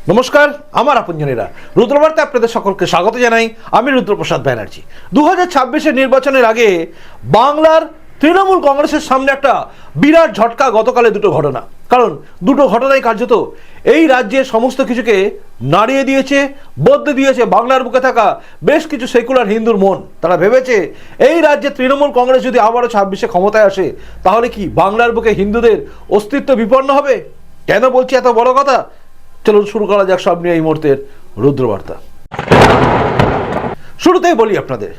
নমস্কার, আমার আপনজনেরা রুদ্রবার্তে আপনাদের সকলকে স্বাগত জানাই। আমি রুদ্রপ্রসাদ ব্যানার্জি। 2026-এর নির্বাচনের আগে বাংলার তৃণমূল কংগ্রেসের সামনে একটা বিরাট ঝটকা গতকালে দুটো ঘটনা। কারণ দুটো ঘটনাই কার্যত এই রাজ্যের সমস্ত কিছুকে নাড়িয়ে দিয়েছে, বদলে দিয়েছে বাংলার বুকে থাকা বেশ কিছু সেকুলার হিন্দুর মন। তারা ভেবেছে এই রাজ্যে তৃণমূল কংগ্রেস যদি আবারও 26-এ ক্ষমতায় আসে তাহলে কি বাংলার বুকে হিন্দুদের অস্তিত্ব বিপন্ন হবে। কেন বলছি এত বড় কথা? চলুন শুরু করা যাক সব নিয়ে এই মুহূর্তের রুদ্রবার্তা। শুরুতেই বলি আপনাদের,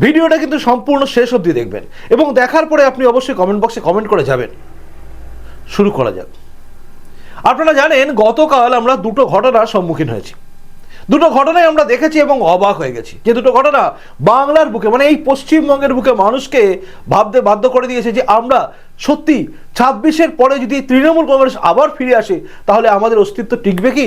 ভিডিওটা কিন্তু সম্পূর্ণ শেষ অবধি দেখবেন এবং দেখার পরে আপনি অবশ্যই কমেন্ট বক্সে কমেন্ট করে যাবেন। শুরু করা যাক। আপনারা জানেন গতকাল আমরা দুটো ঘটনার সম্মুখীন হয়েছি। দুটো ঘটনায় আমরা দেখেছি এবং অবাক হয়ে গেছি যে দুটো ঘটনা বাংলার বুকে, মানে এই পশ্চিমবঙ্গের বুকে মানুষকে ভাবতে বাধ্য করে দিয়েছে যে আমরা সত্যি 26-এর পরে যদি তৃণমূল কংগ্রেস আবার ফিরে আসে তাহলে আমাদের অস্তিত্ব টিকবে কি।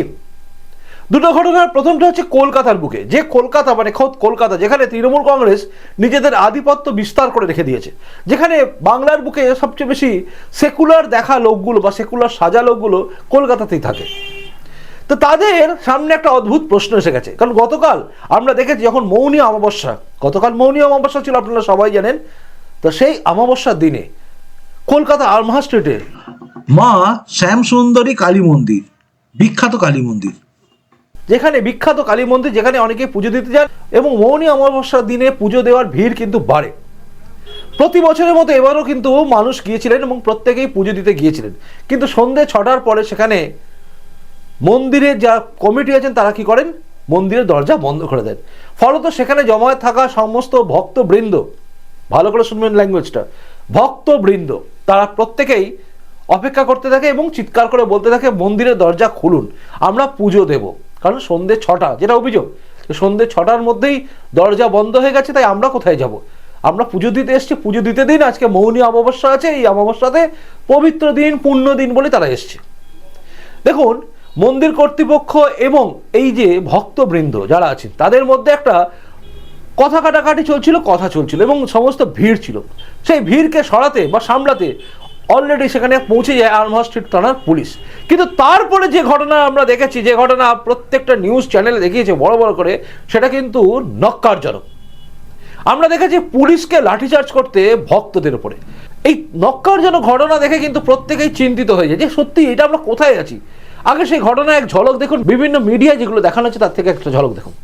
দুটো ঘটনার প্রথমটা হচ্ছে কলকাতার বুকে, যে কলকাতা মানে খোদ কলকাতা, যেখানে তৃণমূল কংগ্রেস নিজেদের আধিপত্য বিস্তার করে রেখে দিয়েছে, যেখানে বাংলার বুকে সবচেয়ে বেশি সেকুলার দেখা লোকগুলো বা সেকুলার সাজা লোকগুলো কলকাতাতেই থাকে। তো তাদের সামনে একটা অদ্ভুত প্রশ্ন এসে গেছে। কারণ গতকাল আমরা দেখেছি যখন মৌনী অমাবস্যা, গতকাল মৌনী অমাবস্যা ছিল, আপনারা সবাই জানেন। তো সেই অমাবস্যার দিনে কলকাতা আর্মহা স্ট্রিটে মা শ্যামসুন্দরী কালী মন্দির, বিখ্যাত কালী মন্দির, যেখানে বিখ্যাত কালী মন্দির, যেখানে অনেকে পুজো দিতে যান এবং মৌনী অমাবস্যার দিনে পুজো দেওয়ার ভিড় কিন্তু বাড়ে। প্রতি বছরের মতো এবারও কিন্তু মানুষ গিয়েছিলেন এবং প্রত্যেকেই পুজো দিতে গিয়েছিলেন। কিন্তু সন্ধ্যে 6টার পরে সেখানে মন্দিরের যা কমিটি আছেন তারা কি করেন, মন্দিরের দরজা বন্ধ করে দেন। ফলত সেখানে জমায়েত থাকা সমস্ত ভক্তবৃন্দ, ভালো করে শুনবেন ল্যাঙ্গুয়েজটা, ভক্তবৃন্দ তারা প্রত্যেকেই অপেক্ষা করতে থাকে এবং চিৎকার করে বলতে থাকে মন্দিরের দরজা খুলুন, আমরা পুজো দেব। কারণ সন্ধ্যে 6টা, যেটা অভিযোগ, সন্ধ্যে 6টার মধ্যেই দরজা বন্ধ হয়ে গেছে, তাই আমরা কোথায় যাব? আমরা পুজো দিতে এসছি, পুজো দিতে দিন, আজকে মৌনী অমাবস্যা আছে, এই অমাবস্যাতে পবিত্র দিন, পুণ্য দিন বলে তারা এসছে। দেখুন, মন্দির কর্তৃপক্ষ এবং এই যে ভক্তবৃন্দ যারা আছেন তাদের মধ্যে একটা কথা কাটাকাটি চলছিল এবং সমস্ত ভিড় ছিল। সেই ভিড়কে সরাতে বা সামলাতে অলরেডি সেখানে পৌঁছে যায় আর্মহা স্ট্রিট থানার পুলিশ। কিন্তু তারপরে যে ঘটনা আমরা দেখেছি, যে ঘটনা প্রত্যেকটা নিউজ চ্যানেলে দেখিয়েছে বড় বড় করে, সেটা কিন্তু নক্কারজনক। আমরা দেখেছি পুলিশকে লাঠিচার্জ করতে ভক্তদের উপরে। এই নক্কারজনক ঘটনা দেখে কিন্তু প্রত্যেকেই চিন্তিত হয়ে যায় যে সত্যি এটা আমরা কোথায় আছি। আগে সেই ঘটনার এক ঝলক দেখুন, বিভিন্ন মিডিয়া যেগুলো দেখানো হচ্ছে তার থেকে একটা ঝলক দেখুন।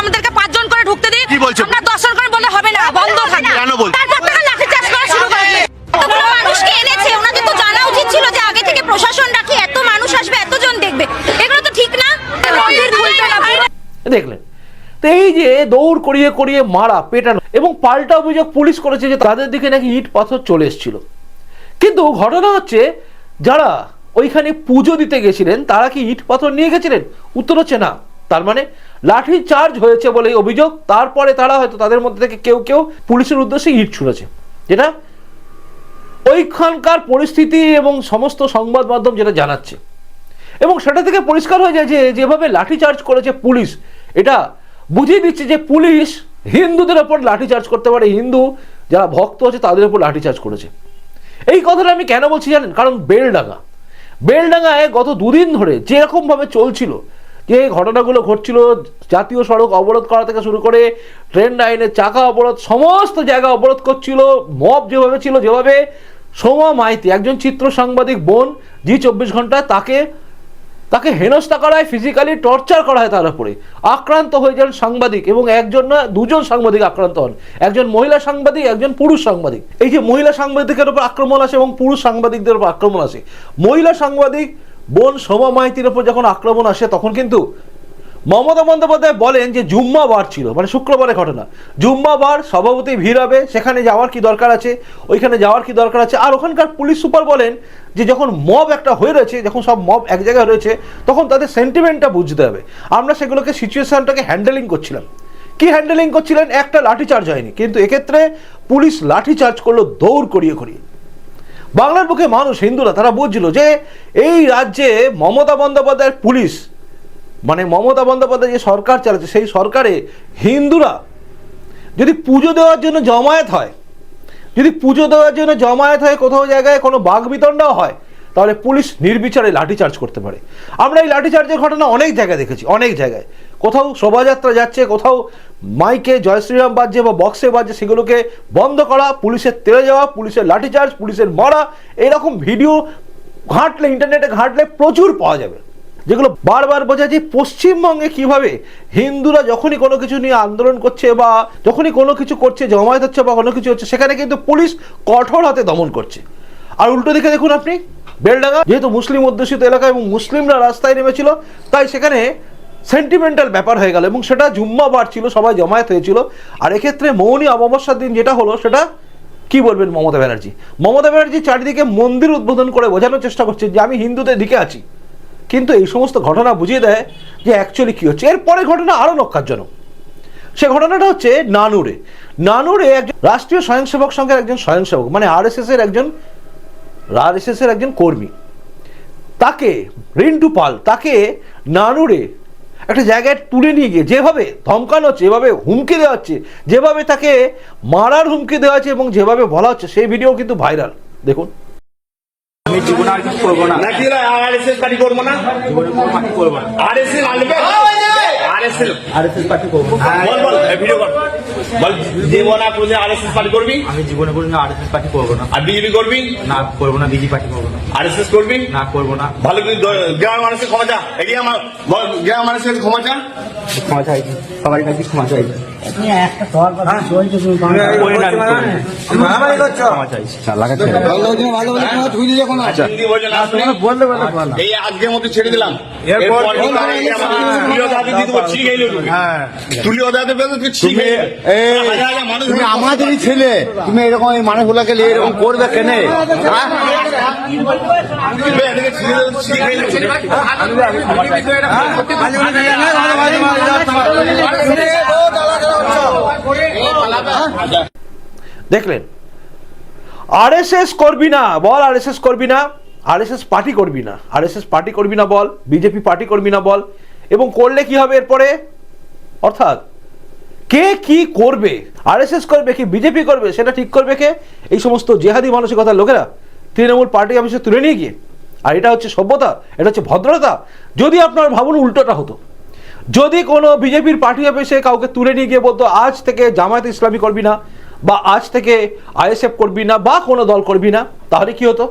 আমাদেরকে 5 জন করে ঢুকতে দিন। কি বলছো? আমরা 10 জন করে বলে হবে না, বন্ধ থাকবে। কেন বলছো? তারপর থেকে লাঠিচার্জ করা শুরু করবে। এত বড় মানুষকে এনেছে, ওনাদের তো জানা উচিত ছিল যে আগে থেকে প্রশাসন রাখি, এত মানুষ আসবে, এতজন দেখবে, এগুলো তো ঠিক না। মন্দির খুলতে না। দেখলেন তো, এই যে দৌড় করিয়ে করিয়ে মারা, পেটানো এবং পাল্টা অভিযোগ পুলিশ করেছে যে তাদের দিকে নাকি ইট পাথর চলে এসেছিল। কিন্তু ঘটনা হচ্ছে যারা ওইখানে পুজো দিতে গেছিলেন তারা কি ইট পাথর নিয়ে গেছিলেন? উত্তর হচ্ছে না। তার মানে লাঠি চার্জ হয়েছে বলে অভিযোগ। তারপরে তারা হয়তো তাদের মধ্যে থেকে কেউ কেউ পুলিশের উদ্দেশ্যে ইট ছুঁড়েছে, যেটা ওইখানকার পরিস্থিতি এবং সমস্ত সংবাদ মাধ্যম যেটা জানাচ্ছে। এবং সেটা থেকে পরিষ্কার হয়ে যায় যে যেভাবে লাঠি চার্জ করেছে পুলিশ, এটা বুঝিয়ে দিচ্ছে যে পুলিশ হিন্দুদের ওপর লাঠি চার্জ করতে পারে, হিন্দু যারা ভক্ত আছে তাদের উপর লাঠি চার্জ করেছে। এই কথাটা আমি কেন বলছি জানেন? কারণ বেলডাঙ্গায় গত 2 দিন ধরে যেরকমভাবে চলছিল, যে ঘটনাগুলো ঘটছিল, জাতীয় সড়ক অবরোধ করা থেকে শুরু করে ট্রেন লাইনের চাকা অবরোধ, সমস্ত জায়গা অবরোধ করছিল, মব যেভাবে ছিল, যেভাবে সোমা মাইতি একজন চিত্র সাংবাদিক বোন, জি 24 ঘন্টায় তাকে হেনস্থা করা হয়, ফিজিক্যালি টর্চার করা হয়, তার উপরে আক্রান্ত হয়ে যান সাংবাদিক এবং একজন না 2 জন সাংবাদিক আক্রান্ত হন, একজন মহিলা সাংবাদিক, একজন পুরুষ সাংবাদিক। এই যে মহিলা সাংবাদিকের উপর আক্রমণ আসে এবং পুরুষ সাংবাদিকদের উপর আক্রমণ আসে, মহিলা সাংবাদিক বোন সোমা মাইতির উপর যখন আক্রমণ আসে তখন কিন্তু মমতা বন্দ্যোপাধ্যায় বলেন যে জুম্মাবার ছিল, মানে শুক্রবারের ঘটনা, জুম্মাবার সভাপতি ভিড় হবে, সেখানে যাওয়ার কি দরকার আছে, ওইখানে যাওয়ার কি দরকার আছে। আর ওখানকার পুলিশ সুপার বলেন যে যখন মব একটা হয়ে রয়েছে, যখন সব মব এক জায়গায় রয়েছে, তখন তাদের সেন্টিমেন্টটা বুঝতে হবে। আমরা সেগুলোকে সিচুয়েশনটাকে হ্যান্ডেলিং করছিলাম। কি হ্যান্ডেলিং করছিলেন? একটা লাঠি চার্জ হয়নি, কিন্তু এক্ষেত্রে পুলিশ লাঠি চার্জ করলো দৌড় করিয়ে করিয়ে। বাংলার বুকে মানুষ, হিন্দুরা, তারা বুঝছিল যে এই রাজ্যে মমতা বন্দ্যোপাধ্যায়ের পুলিশ, মানে মমতা বন্দ্যোপাধ্যায় যে সরকার চালাচ্ছে, সেই সরকারে হিন্দুরা যদি পুজো দেওয়ার জন্য জমায়েত হয়, যদি পুজো দেওয়ার জন্য জমায়েত হয়, কোথাও জায়গায় কোনো বাগবিতণ্ডাও হয়, তাহলে পুলিশ নির্বিচারে লাঠিচার্জ করতে পারে। আমরা এই লাঠিচার্জের ঘটনা অনেক জায়গায় দেখেছি, অনেক জায়গায়। কোথাও শোভাযাত্রা যাচ্ছে, কোথাও মাইকে জয় শ্রীরাম বাজছে বা বক্সে বাজছে, সেগুলোকে বন্ধ করা, পুলিশের তেড়ে যাওয়া, পুলিশের লাঠিচার্জ, পুলিশের মারা, এরকম ভিডিও ঘাঁটলে, ইন্টারনেটে ঘাঁটলে প্রচুর পাওয়া যাবে, যেগুলো বারবার বোঝা যে পশ্চিমবঙ্গে কিভাবে হিন্দুরা যখনই কোনো কিছু নিয়ে আন্দোলন করছে বা যখনই কোনো কিছু করছে, জমায়েত হচ্ছে বা কোনো কিছু হচ্ছে, সেখানে কিন্তু পুলিশ কঠোর হাতে দমন করছে। আর উল্টো দিকে দেখুন আপনি, বেলডাঙ্গা যেহেতু মুসলিম অধ্যুষিত এলাকা এবং মুসলিমরা রাস্তায় নেমেছিল, তাই সেখানে সেন্টিমেন্টাল ব্যাপার হয়ে গেল এবং সেটা জুম্মাবার ছিল, সবাই জমায়েত হয়েছিল। আর এক্ষেত্রে মৌনী অমাবস্যার দিন যেটা হলো, সেটা কি বলবেন মমতা ব্যানার্জি? মমতা ব্যানার্জি চারিদিকে মন্দির উদ্বোধন করে বোঝানোর চেষ্টা করছে যে আমি হিন্দুদের দিকে আছি, কিন্তু এই সমস্ত ঘটনা বুঝিয়ে দেয় যে অ্যাকচুয়ালি কি হচ্ছে। এরপরে ঘটনা আরো লক্ষাজনক। সে ঘটনাটা হচ্ছে নানুরে। নানুরে একজন রাষ্ট্রীয় স্বয়ংসেবক সংঘের একজন স্বয়ংসেবক, মানে আরএসএস এর একজন কর্মী, তাকে রিন্টু পাল, তাকে নানুরে একটা জায়গায় তুলে নিয়ে গিয়ে যেভাবে ধমকানো হচ্ছে, যেভাবে হুমকি দেওয়া হচ্ছে, যেভাবে তাকে মারার হুমকি দেওয়া হচ্ছে এবং যেভাবে বলা হচ্ছে, সেই ভিডিও কিন্তু ভাইরাল। দেখুন। আমি জীবনে আর কিছু করবো না, নাকি আরএসএস পার্টি করবো না, জীবনে কোনো পার্টি করবো না, আরএসএস আনবে, আরএসএস আরএসএস পার্টি করবো না। বল বল এই ভিডিও কর, বল জীবনে কোনদিন আরএসএস পার্টি করবি? আমি জীবনে কোনোদিন আরএসএস পার্টি করবো না। আর বিজেপি করবি? না করবো না। বিজেপি পার্টি করবো না। আরএসএস করবি? না করবো না। ভালো করে গ্রামের মানুষের ক্ষমা চা, এগিয়ে আমার গ্রামের মানুষের কাছে ক্ষমা চা। ক্ষমা চাইছি, সবার কাছে ক্ষমা চাইছি। ক্ষমা চাইছি। হিন্দি বলছে না শুনে এই আজকের মধ্যে ছেড়ে দিলাম, এরপর তুলিও দাঁতে দিয়ে দেবো, ছিঁড়ে গেলে তুলিও দাঁতে বেঁধে তুই ছিঁড়ে মানুষ তুমি আমাদেরই ছেলে, তুমি এরকম এই মানুষগুলোকে নিয়ে এরকম করবে কেন? দেখলেন, আরএসএস করবি না বল, আরএসএস করবি না, আরএসএস পার্টি করবি না, আরএসএস পার্টি করবি না বল, বিজেপি পার্টি করবি না বল, এবং করলে কি হবে এরপরে? অর্থাৎ কে কি করবে, আরএসএস করবে কি বিজেপি করবে, সেটা ঠিক করবে কে? এই সমস্ত জেহাদি মানসিকতার লোকেরা তৃণমূল পার্টি অফিসে তুলে নিয়ে গিয়ে। আর এটা হচ্ছে সভ্যতা, এটা হচ্ছে ভদ্রতা। যদি আপনার ভাবুন উল্টোটা হতো, যদি কোনো বিজেপির পার্টি অফিসে কাউকে তুলে নিয়ে গিয়ে বলতো আজ থেকে জামায়াত ইসলামী করবি না, বা আজ থেকে আইএসএফ করবি না, বা কোনো দল করবি না, তাহলে কি হতো?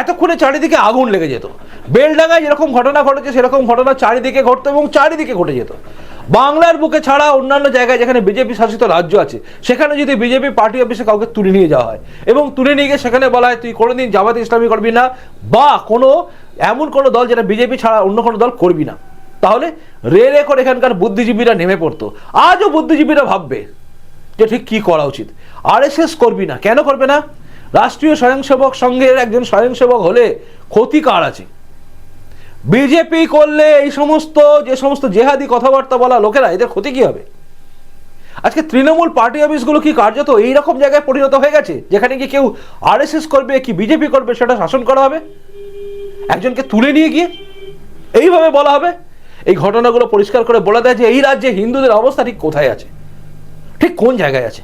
এতক্ষণে চারিদিকে আগুন লেগে যেত। বেলডাঙ্গায় যেরকম ঘটনা ঘটেছে সেরকম ঘটনা চারিদিকে ঘটতো এবং চারিদিকে ঘটে যেত। বাংলার বুকে ছাড়া অন্যান্য জায়গায় যেখানে বিজেপি শাসিত রাজ্য আছে, সেখানে যদি বিজেপি পার্টি অফিসে কাউকে তুলে নিয়ে যাওয়া হয় এবং তুলে নিয়ে গিয়ে সেখানে বলা হয় তুই কোনোদিন জামায়াত ইসলামী করবি না, বা কোনো এমন কোনো দল যেটা বিজেপি ছাড়া অন্য কোনো দল করবি না, তাহলে রে করে এখানকার বুদ্ধিজীবীরা নেমে পড়তো। আজও বুদ্ধিজীবীরা ভাববে যে ঠিক কি করা উচিত। আরএসএস করবি না, কেন করবে না? রাষ্ট্রীয় স্বয়ংসেবক সংঘের একজন স্বয়ংসেবক হলে ক্ষতি কার আছে? বিজেপি করলে এই সমস্ত যে সমস্ত জেহাদি কথাবার্তা বলা লোকেরা, এদের ক্ষতি কি হবে? আজকে তৃণমূল পার্টি অফিসগুলো কি কার্যত এইরকম জায়গায় পরিণত হয়ে গেছে যেখানে কি কেউ আরএসএস করবে কি বিজেপি করবে সেটা শাসন করা হবে? একজনকে তুলে নিয়ে গিয়ে এইভাবে বলা হবে? এই ঘটনাগুলো পরিষ্কার করে বলে দেয় যে এই রাজ্যে হিন্দুদের অবস্থা ঠিক কোথায় আছে, ঠিক কোন জায়গায় আছে।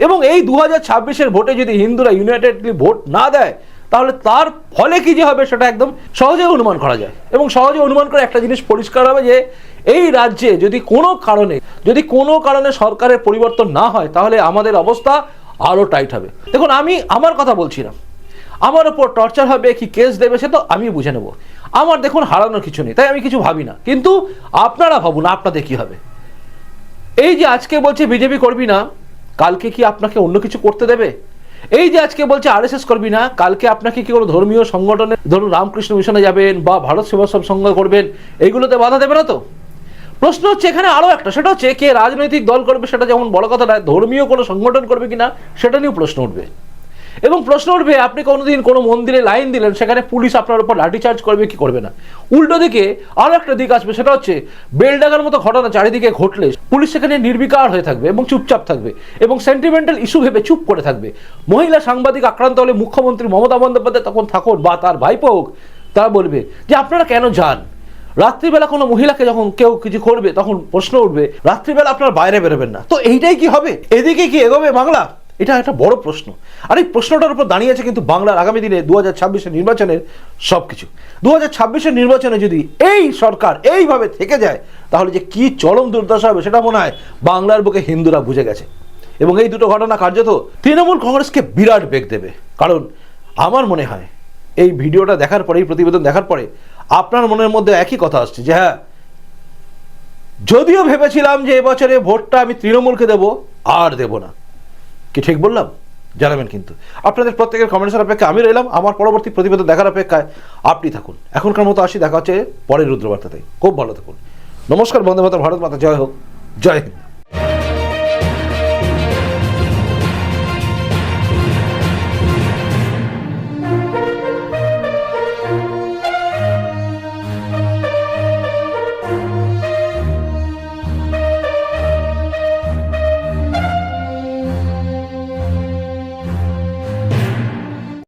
এবং এই 2026-এর ভোটে যদি হিন্দুরা ইউনাইটেডলি ভোট না দেয়, তাহলে তার ফলে কি যে হবে সেটা একদম সহজে অনুমান করা যায়। এবং সহজে অনুমান করে একটা জিনিস পরিষ্কার হবে যে এই রাজ্যে যদি কোনো কারণে সরকারের পরিবর্তন না হয়, তাহলে আমাদের অবস্থা আরো টাইট হবে। দেখুন, আমি আমার কথা বলছি না, আমার ওপর টর্চার হবে কি কেস দেবে সে তো আমি বুঝে নেব। আমার দেখুন হারানোর কিছু নেই, তাই আমি কিছু ভাবি না। কিন্তু আপনারা ভাবুন আপনাদের কি হবে। এই যে আজকে বলছে বিজেপি করবি না, কালকে কি আপনাকে অন্য কিছু করতে দেবে? এই যে আজকে বলছে আরএসএস করবি না, কালকে আপনাকে কি কোনো ধর্মীয় সংগঠনে, ধরুন রামকৃষ্ণ মিশনে যাবেন বা ভারত সেবাশ্রম সংঘ করবেন, এইগুলোতে বাধা দেবে না তো? প্রশ্ন হচ্ছে এখানে আরো একটা, সেটা হচ্ছে কে রাজনৈতিক দল করবে সেটা যেমন বড় কথা নয়, ধর্মীয় কোনো সংগঠন করবে কিনা সেটা নিয়েও প্রশ্ন উঠবে। এবং প্রশ্ন উঠবে, আপনি কোনোদিন কোনো মন্দিরে লাইন দিলেন, সেখানে পুলিশ আপনার উপর লাঠিচার্জ করবে কি করবে না? উল্টো দিকে আরো একটা দিক আসবে, সেটা হচ্ছে বেলডাঙ্গার মতো ঘটনা চারিদিকে ঘটলে পুলিশ সেখানে নির্বিকার হয়ে থাকবে এবং চুপচাপ থাকবে এবং সেন্টিমেন্টাল ইস্যু ভেবে চুপ করে থাকবে। মহিলা সাংবাদিক আক্রান্ত হলে মুখ্যমন্ত্রী মমতা বন্দ্যোপাধ্যায় তখন থাকুন বা তার ভাইপো হোক, তারা বলবে যে আপনারা কেন যান? রাত্রিবেলা কোনো মহিলাকে যখন কেউ কিছু করবে তখন প্রশ্ন উঠবে, রাত্রিবেলা আপনারা বাইরে বেরোবেন না। তো এইটাই কি হবে? এদিকে কি এগোবে বাংলা? এটা একটা বড় প্রশ্ন। আর এই প্রশ্নটার উপর দাঁড়িয়েছে কিন্তু বাংলার আগামী দিনে 2026-এর নির্বাচনের সবকিছু। 2026-এর নির্বাচনে যদি এই সরকার এইভাবে থেকে যায়, তাহলে যে কি চরম দুর্দশা হবে সেটা মনে হয় বাংলার বুকে হিন্দুরা বুঝে গেছে। এবং এই দুটো ঘটনা কার্যত তৃণমূল কংগ্রেসকে বিরাট বেগ দেবে। কারণ আমার মনে হয় এই ভিডিওটা দেখার পরে, এই প্রতিবেদন দেখার পরে আপনার মনের মধ্যে একই কথা আসছে যে হ্যাঁ, যদিও ভেবেছিলাম যে এবছরে ভোটটা আমি তৃণমূলকে দেব, আর দেব না। কি ঠিক বললাম? জানাবেন কিন্তু। আপনাদের প্রত্যেকের কমেন্টসের অপেক্ষা আমি রইলাম। আমার পরবর্তী প্রতিবেদন দেখার অপেক্ষায় আপনি থাকুন। এখনকার মতো আসি, দেখা হচ্ছে পরের রুদ্রবার্তাতে। খুব ভালো থাকুন। নমস্কার, বন্দে মাতরম, ভারত মাতা জয় হোক, জয় হিন্দ।